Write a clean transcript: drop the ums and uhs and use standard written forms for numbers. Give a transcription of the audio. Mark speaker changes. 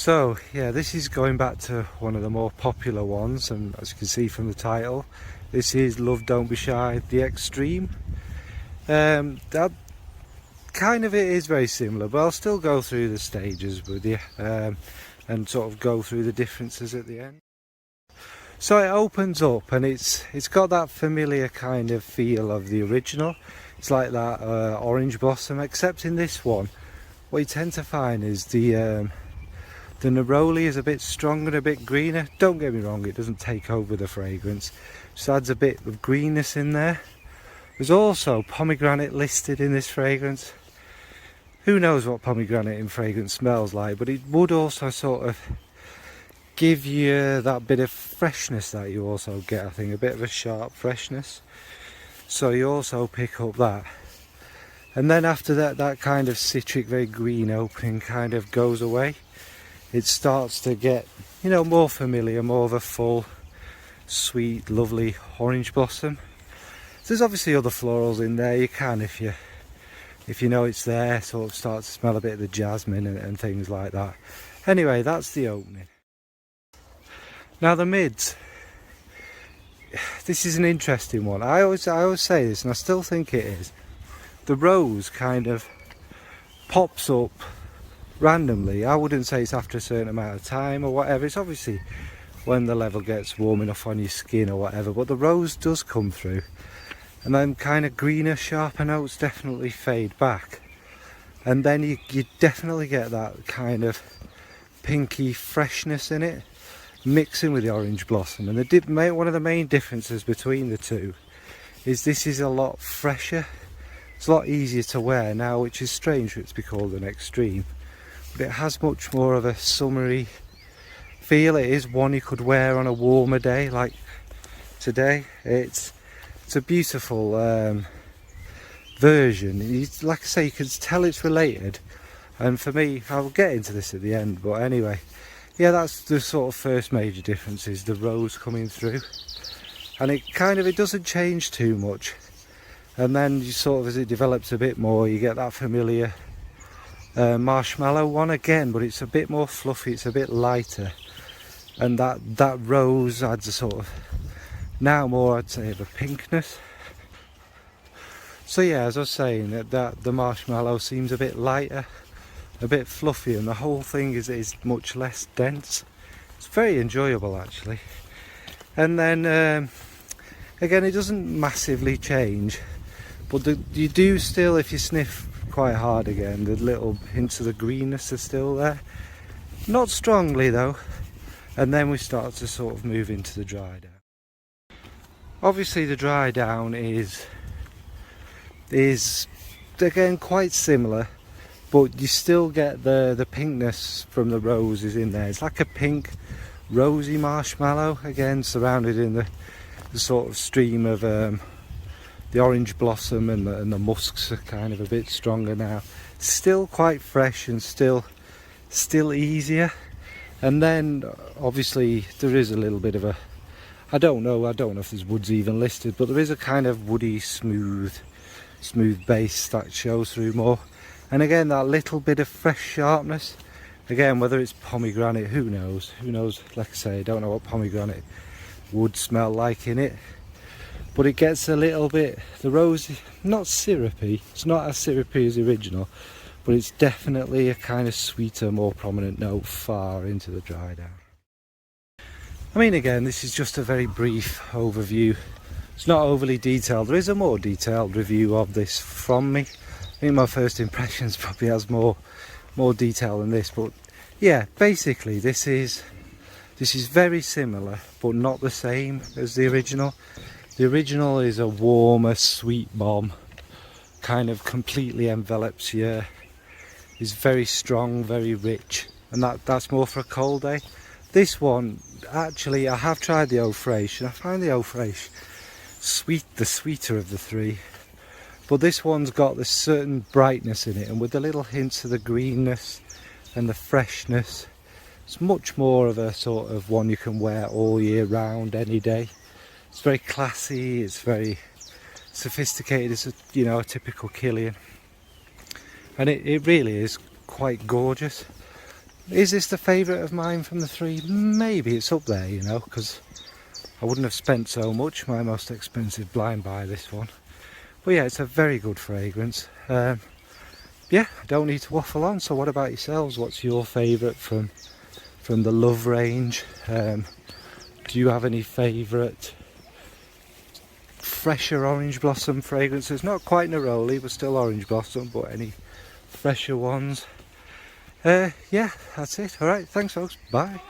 Speaker 1: So yeah, this is going back to one of the more popular ones, and as you can see from the title, this is Love Don't Be Shy, the Extreme. That kind of it is very similar, but I'll still go through the stages with you and sort of go through the differences at the end. So it opens up and it's got that familiar kind of feel of the original. It's like that orange blossom, except in this one what you tend to find is the neroli is a bit stronger, a bit greener. Don't get me wrong, it doesn't take over the fragrance, just adds a bit of greenness in there. There's also pomegranate listed in this fragrance. Who knows what pomegranate in fragrance smells like, but it would also sort of give you that bit of freshness that you also get, I think, a bit of a sharp freshness. So you also pick up that. And then after that, that kind of citric, very green opening kind of goes away. It starts to get, you know, more familiar, more of a full, sweet, lovely orange blossom. There's obviously other florals in there. You can, if you know it's there, sort of start to smell a bit of the jasmine and things like that. Anyway, that's the opening. Now the mids. This is an interesting one. I always say this, and I still think it is. The rose kind of pops up randomly. I wouldn't say it's after a certain amount of time or whatever. It's obviously when the level gets warm enough on your skin or whatever, but the rose does come through, and then kind of greener, sharper notes definitely fade back, and then you definitely get that kind of pinky freshness in it mixing with the orange blossom. And one of the main differences between the two is this is a lot fresher. It's a lot easier to wear now, which is strange for it to be called an extreme, but it has much more of a summery feel. It is one you could wear on a warmer day like today. It's a beautiful version. Like I say, you can tell it's related, and for me, I'll get into this at the end, but anyway, yeah, that's the sort of first major difference, is the rose coming through, and it doesn't change too much. And then you sort of, as it develops a bit more, you get that familiar marshmallow one again, but it's a bit more fluffy, it's a bit lighter, and that rose adds a sort of, now more I'd say, of a pinkness. So yeah, as I was saying, that the marshmallow seems a bit lighter, a bit fluffy, and the whole thing is much less dense. It's very enjoyable actually. And then again, it doesn't massively change, but you do still, if you sniff quite hard again, the little hints of the greenness are still there, not strongly though. And then we start to sort of move into the dry down. Obviously the dry down is again quite similar, but you still get the pinkness from the roses in there. It's like a pink rosy marshmallow, again surrounded in the sort of stream of the orange blossom, and the musks are kind of a bit stronger now. Still quite fresh and still easier. And then obviously there is a little bit of a, I don't know if there's woods even listed, but there is a kind of woody smooth base that shows through more. And again, that little bit of fresh sharpness, again, whether it's pomegranate, who knows, like I say, I don't know what pomegranate would smell like in it, but it gets a little bit, the rose, not syrupy, it's not as syrupy as the original, but it's definitely a kind of sweeter, more prominent note far into the dry down. I mean, again, this is just a very brief overview. It's not overly detailed. There is a more detailed review of this from me. I think my first impressions probably has more detail than this, but yeah, basically this is very similar, but not the same as the original. The original is a warmer, sweet bomb, kind of completely envelops you. Is very strong, very rich, and that's more for a cold day. This one, actually, I have tried the Eau Fraiche, and I find the Eau Fraiche the sweeter of the three. But this one's got this certain brightness in it, and with the little hints of the greenness and the freshness, it's much more of a sort of one you can wear all year round, any day. It's very classy, it's very sophisticated, it's a typical Kilian. And it really is quite gorgeous. Is this the favourite of mine from the three? Maybe. It's up there, you know, because I wouldn't have spent so much. My most expensive blind buy, this one. But yeah, it's a very good fragrance. Yeah, I don't need to waffle on. So what about yourselves? What's your favourite from the Love range? Do you have any favourite fresher orange blossom fragrances? Not quite neroli, but still orange blossom, but any fresher ones? Yeah, that's it. Alright, thanks folks, bye.